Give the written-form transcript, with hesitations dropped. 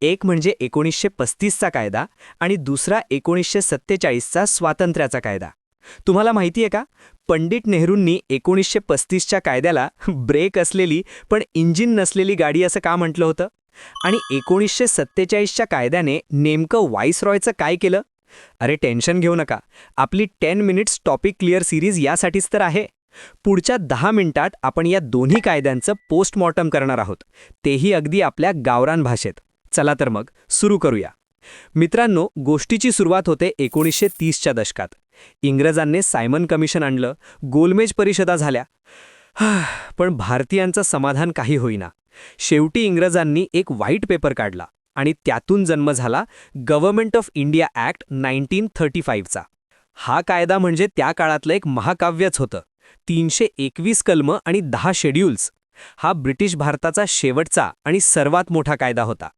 एक म्हणजे 1935चा कायदा आणि दुसरा 1947चा स्वातंत्र्याचा कायदा. तुम्हाला माहिती आहे का, पंडित नेहरूंनी 1935च्या कायद्याला ब्रेक असलेली पण इंजिन नसलेली गाडी असं का म्हटलं होतं? आणि 1947च्या कायद्याने नेमकं व्हाईसरॉयचं काय केलं? अरे टेन्शन घेऊ नका, आपली 10 मिनिट्स टॉपिक क्लिअर सिरीज यासाठीच तर आहे. पुढच्या 10 मिनिटात आपण या दोन्ही कायद्यांचं पोस्टमॉर्टम करणार आहोत, तेही अगदी आपल्या गावरान भाषेत. चला तर मग सुरू करूया. मित्रांनो, गोष्टीची सुरुवात होते 1930च्या दशकात. इंग्रजांनी सायमन कमिशन आणलं, गोलमेज परिषदा झाल्या. पण भारतीयांचं समाधान काही होईना. शेवटी इंग्रजांनी एक व्हाईट पेपर काढला आणि त्यातून जन्म झाला गव्हर्नमेंट ऑफ इंडिया ॲक्ट 1935चा. हा कायदा म्हणजे त्या काळातलं एक महाकाव्यच होतं. 321 कलमं आणि 10 शेड्यूल्स. हा ब्रिटिश भारताचा शेवटचा आणि सर्वात मोठा कायदा होता.